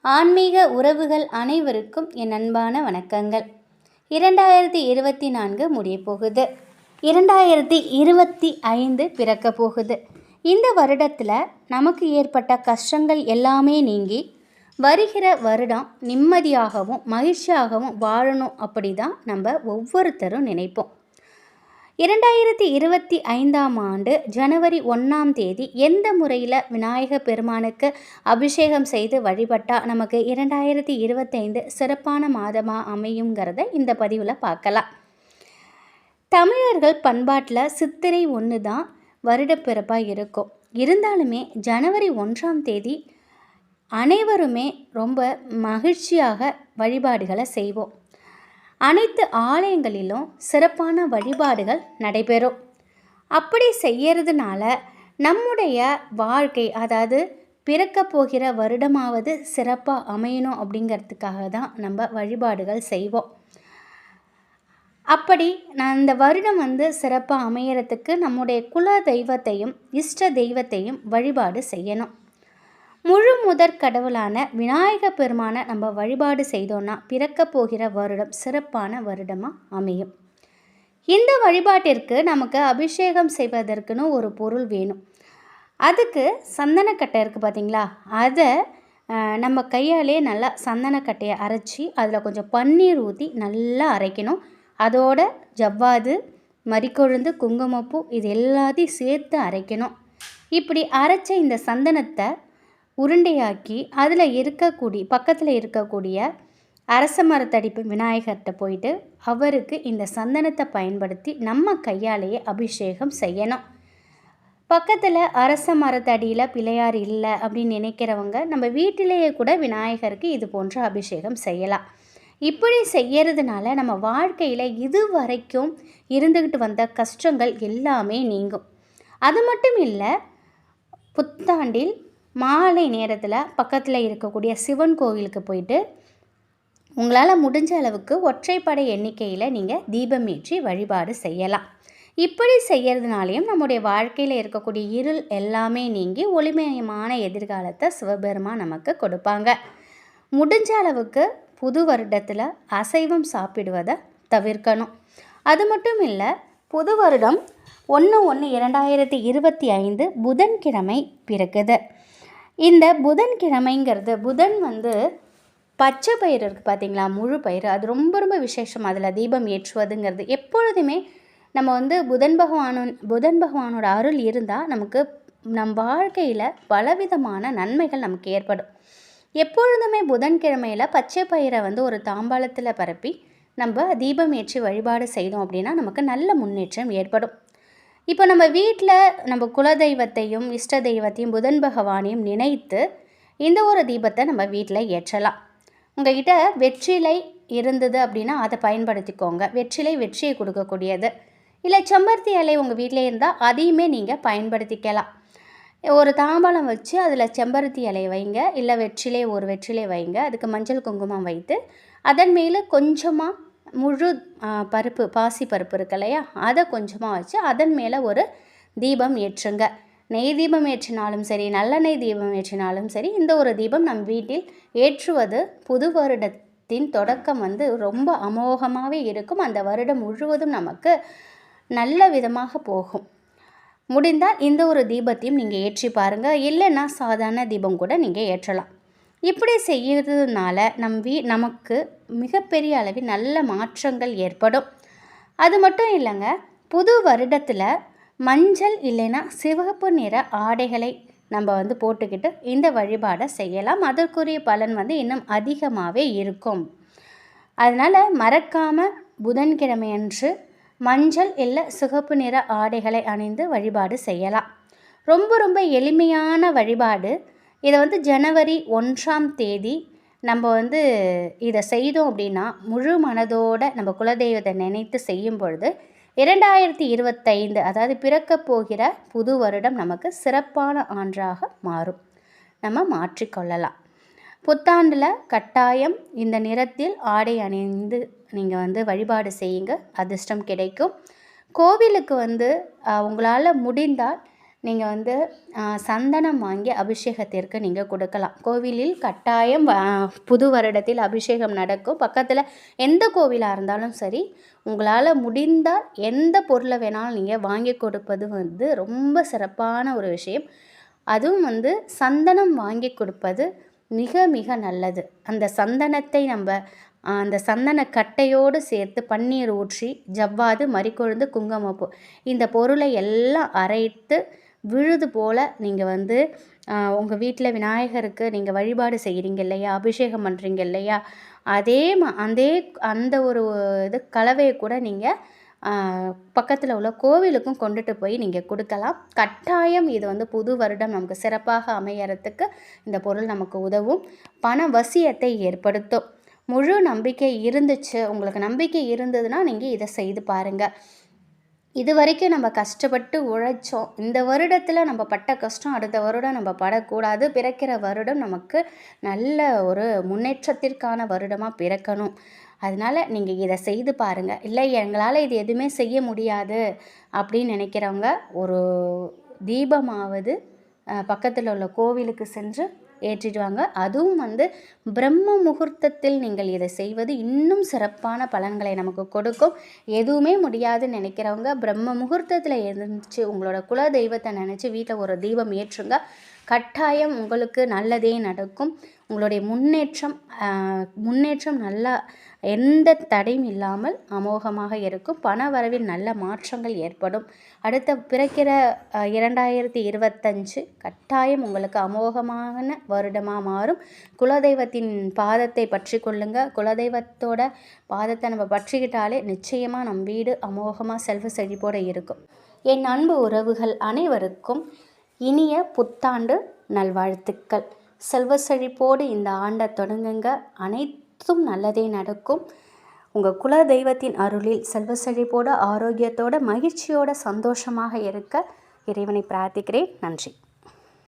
ஆன்மீக உறவுகள் அனைவருக்கும் என் அன்பான வணக்கங்கள். 2024 முடிய போகுது. 2025 பிறக்க போகுது. இந்த வருடத்தில் நமக்கு ஏற்பட்ட கஷ்டங்கள் எல்லாமே நீங்கி வருகிற வருடம் நிம்மதியாகவும் மகிழ்ச்சியாகவும் வாழணும். அப்படி தான் நம்ம ஒவ்வொருத்தரும் நினைப்போம். 2025 ஜனவரி 1 எந்த முறையில் விநாயக பெருமானுக்கு அபிஷேகம் செய்து வழிபட்டால் நமக்கு 2025 சிறப்பான மாதமாக அமையுங்கிறத இந்த பதிவில் பார்க்கலாம். தமிழர்கள் பண்பாட்டில் சித்திரை 1 தான் வருடப்பிறப்பாக இருக்கும். இருந்தாலுமே ஜனவரி 1 அனைவருமே ரொம்ப மகிழ்ச்சியாக வழிபாடுகளை செய்வோம். அனைத்து ஆலயங்களிலும் சிறப்பான வழிபாடுகள் நடைபெறும். அப்படி செய்யறதுனால நம்முடைய வாழ்க்கை, அதாவது பிறக்க போகிற வருடமாவது சிறப்பாக அமையணும் அப்படிங்கிறதுக்காக தான் நம்ம வழிபாடுகள் செய்வோம். அப்படி இந்த வருடம் சிறப்பாக அமையறதுக்கு நம்முடைய குல தெய்வத்தையும் இஷ்ட தெய்வத்தையும் வழிபாடு செய்யணும். முழு முதற் கடவுளான விநாயக பெருமானை நம்ம வழிபாடு செய்தோன்னா பிறக்க போகிற வருடம் சிறப்பான வருடமாக அமையும். இந்த வழிபாட்டிற்கு நமக்கு அபிஷேகம் செய்வதற்குன்னு ஒரு பொருள் வேணும். அதுக்கு சந்தனக்கட்டை இருக்குது பார்த்தீங்களா, அதை நம்ம கையாலே நல்லா சந்தனக்கட்டையை அரைச்சி அதில் கொஞ்சம் பன்னீர் ஊற்றி நல்லா அரைக்கணும். அதோட ஜவ்வாது, மறிக்கொழுந்து, குங்குமப்பூ இது எல்லாத்தையும் சேர்த்து அரைக்கணும். இப்படி அரைச்ச இந்த சந்தனத்தை உருண்டையாக்கி அதில் பக்கத்தில் இருக்கக்கூடிய அரச மரத்தடிப்பு விநாயகர்கிட்ட போயிட்டு அவருக்கு இந்த சந்தனத்தை பயன்படுத்தி நம்ம கையாலேயே அபிஷேகம் செய்யணும். பக்கத்தில் அரச மரத்தடியில் பிள்ளையார் இல்லை அப்படின்னு நினைக்கிறவங்க நம்ம வீட்டிலேயே கூட விநாயகருக்கு இது போன்ற அபிஷேகம் செய்யலாம். இப்படி செய்யறதுனால நம்ம வாழ்க்கையில் இதுவரைக்கும் இருந்துக்கிட்டு வந்த கஷ்டங்கள் எல்லாமே நீங்கும். அது மட்டும் இல்லை, புத்தாண்டில் மாலை நேரத்தில் பக்கத்தில் இருக்கக்கூடிய சிவன் கோவிலுக்கு போயிட்டு உங்களால் முடிஞ்ச அளவுக்கு ஒற்றைப்படை எண்ணிக்கையில் நீங்கள் தீபம் ஏற்றி வழிபாடு செய்யலாம். இப்படி செய்கிறதுனாலையும் நம்முடைய வாழ்க்கையில் இருக்கக்கூடிய இருள் எல்லாமே நீங்கி ஒளிமயமான எதிர்காலத்தை சிவபெருமான் நமக்கு கொடுப்பாங்க. முடிஞ்ச அளவுக்கு புது வருடத்தில் அசைவம் சாப்பிடுவதை தவிர்க்கணும். அது மட்டும் இல்லை, புது வருடம் 1/1/2025 புதன்கிழமை பிறக்குது. இந்த புதன்கிழமைங்கிறது புதன் பச்சை பயிர் இருக்குது பார்த்தீங்களா, முழு பயிர், அது ரொம்ப ரொம்ப விசேஷம். அதில் தீபம் ஏற்றுவதுங்கிறது எப்பொழுதுமே நம்ம புதன் பகவானோட அருள் இருந்தால் நமக்கு நம் வாழ்க்கையில் பலவிதமான நன்மைகள் நமக்கு ஏற்படும். எப்பொழுதுமே புதன்கிழமையில் பச்சை பயிரை ஒரு தாம்பாளத்தில் பரப்பி நம்ம தீபம் ஏற்றி வழிபாடு செய்தோம் அப்படின்னா நமக்கு நல்ல முன்னேற்றம் ஏற்படும். இப்போ நம்ம வீட்டில் நம்ம குலதெய்வத்தையும் இஷ்ட தெய்வத்தையும் புதன் பகவானையும் நினைத்து இந்த ஒரு தீபத்தை நம்ம வீட்டில் ஏற்றலாம். உங்கள்கிட்ட வெற்றிலை இருந்தது அப்படின்னா அதை பயன்படுத்திக்கோங்க. வெற்றியை கொடுக்கக்கூடியது. இல்லை செம்பருத்தி இலை உங்கள் வீட்டில் இருந்தால் அதையுமே நீங்கள் பயன்படுத்திக்கலாம். ஒரு தாம்பாளம் வச்சு அதில் செம்பருத்தி இலை வைங்க, இல்லை ஒரு வெற்றிலை வைங்க. அதுக்கு மஞ்சள் குங்குமம் வைத்து அதன் மேலே கொஞ்சமாக முழு பருப்பு, பாசி பருப்பு இருக்கு இல்லையா, அதை கொஞ்சமாக வச்சு அதன் மேலே ஒரு தீபம் ஏற்றுங்க. நெய் தீபம் ஏற்றினாலும் சரி, நல்லெண்ணெய் தீபம் ஏற்றினாலும் சரி, இந்த ஒரு தீபம் நம் வீட்டில் ஏற்றுவது புது வருடத்தின் தொடக்கம் ரொம்ப அமோகமாகவே இருக்கும். அந்த வருடம் முழுவதும் நமக்கு நல்ல விதமாக போகும். முடிந்தால் இந்த ஒரு தீபத்தையும் நீங்கள் ஏற்றி பாருங்கள். இல்லைன்னா சாதாரண தீபம் கூட நீங்கள் ஏற்றலாம். இப்படி செய்கிறதுனால நமக்கு மிகப்பெரிய அளவில் நல்ல மாற்றங்கள் ஏற்படும். அது மட்டும் இல்லைங்க, புது வருடத்தில் மஞ்சள் இல்லைன்னா சிவப்பு நிற ஆடைகளை நம்ம போட்டுக்கிட்டு இந்த வழிபாடை செய்யலாம். அதற்குரிய பலன் இன்னும் அதிகமாகவே இருக்கும். அதனால் மறக்காமல் புதன்கிழமை அன்று மஞ்சள் இல்லை சிவப்பு நிற ஆடைகளை அணிந்து வழிபாடு செய்யலாம். ரொம்ப ரொம்ப எளிமையான வழிபாடு. இதை ஜனவரி 1 நம்ம இதை செய்தோம் அப்படின்னா முழு மனதோடு நம்ம குலதெய்வத்தை நினைத்து செய்யும் பொழுது 2025 அதாவது பிறக்க போகிற புது வருடம் நமக்கு சிறப்பான ஆண்டாக மாறும். நம்ம மாற்றிக்கொள்ளலாம். புத்தாண்டில் கட்டாயம் இந்த நிறத்தில் ஆடை அணிந்து நீங்கள் வழிபாடு செய்யுங்க, அதிர்ஷ்டம் கிடைக்கும். கோவிலுக்கு உங்களால் முடிந்தால் நீங்கள் வந்து சந்தனம் வாங்கி அபிஷேகத்திற்கு நீங்கள் கொடுக்கலாம். கோவிலில் கட்டாயம் புது வருடத்தில் அபிஷேகம் நடக்கும். பக்கத்தில் எந்த கோவிலாக இருந்தாலும் சரி, உங்களால் முடிந்தால் எந்த பொருளை வேணாலும் நீங்கள் வாங்கி கொடுப்பது வந்து ரொம்ப சிறப்பான ஒரு விஷயம். அதுவும் வந்து சந்தனம் வாங்கி கொடுப்பது மிக மிக நல்லது. அந்த சந்தனத்தை அந்த சந்தன கட்டையோடு சேர்த்து பன்னீர் ஊற்றி ஜவ்வாது, மறிக்கொழுந்து, குங்குமப்பூ இந்த பொருளை எல்லாம் அரைத்து விழுது போல் நீங்கள் வந்து உங்கள் வீட்டில் விநாயகருக்கு நீங்கள் வழிபாடு செய்கிறீங்க இல்லையா, அபிஷேகம் பண்ணுறீங்க இல்லையா, அந்த ஒரு இது கலவையை கூட நீங்கள் பக்கத்தில் உள்ள கோவிலுக்கும் கொண்டுட்டு போய் நீங்கள் கொடுக்கலாம். கட்டாயம் இது வந்து புது வருடம் நமக்கு சிறப்பாக அமையறதுக்கு இந்த பொருள் நமக்கு உதவும். பண வசியத்தை ஏற்படுத்தும். முழு நம்பிக்கை இருந்துச்சு, உங்களுக்கு நம்பிக்கை இருந்ததுன்னா நீங்கள் இதை செய்து பாருங்கள். இது வரைக்கும் நம்ம கஷ்டப்பட்டு உழைச்சோம், இந்த வருடத்தில் நம்ம பட்ட கஷ்டம் அடுத்த வருடம் நம்ம படக்கூடாது. பிறக்கிற வருடம் நமக்கு நல்ல ஒரு முன்னேற்றத்திற்கான வருடமாக பிறக்கணும். அதனால் நீங்கள் இதை செய்து பாருங்கள். இல்லை எங்களால் இது எதுவுமே செய்ய முடியாது அப்படின்னு நினைக்கிறவங்க ஒரு தீபமாவது பக்கத்தில் உள்ள கோவிலுக்கு சென்று ஏற்றிடுவாங்க. அதுவும் வந்து பிரம்ம முகூர்த்தத்தில் நீங்கள் இதை செய்வது இன்னும் சிறப்பான பலன்களை நமக்கு கொடுக்கும். எதுவுமே முடியாதுன்னு நினைக்கிறவங்க பிரம்ம முகூர்த்தத்தில் எழுந்துச்சு உங்களோட குல தெய்வத்தை நினச்சி வீட்டில் ஒரு தீபம் ஏற்றுங்க. கட்டாயம் உங்களுக்கு நல்லதே நடக்கும். உங்களுடைய முன்னேற்றம் நல்லா எந்த தடையும் இல்லாமல் அமோகமாக இருக்கும். பண வரவில் நல்ல மாற்றங்கள் ஏற்படும். அடுத்த பிறக்கிற 2025 கட்டாயம் உங்களுக்கு அமோகமான வருடமாக மாறும். குலதெய்வத்தின் பாதத்தை பற்றி கொள்ளுங்க. குலதெய்வத்தோட பாதத்தை நம்ம பற்றிக்கிட்டாலே நிச்சயமாக நம் வீடு அமோகமாக செல்வ செழிப்போடு இருக்கும். என் அன்பு உறவுகள் அனைவருக்கும் இனிய புத்தாண்டு நல்வாழ்த்துக்கள். செல்வ செழிப்போடு இந்த ஆண்டை தொடங்குங்க. அனைத்தும் நல்லதே நடக்கும். உங்கள் குல தெய்வத்தின் அருளில் செல்வ செழிப்போடு, ஆரோக்கியத்தோடு, மகிழ்ச்சியோடு, சந்தோஷமாக இருக்க இறைவனை பிரார்த்திக்கிறேன். நன்றி.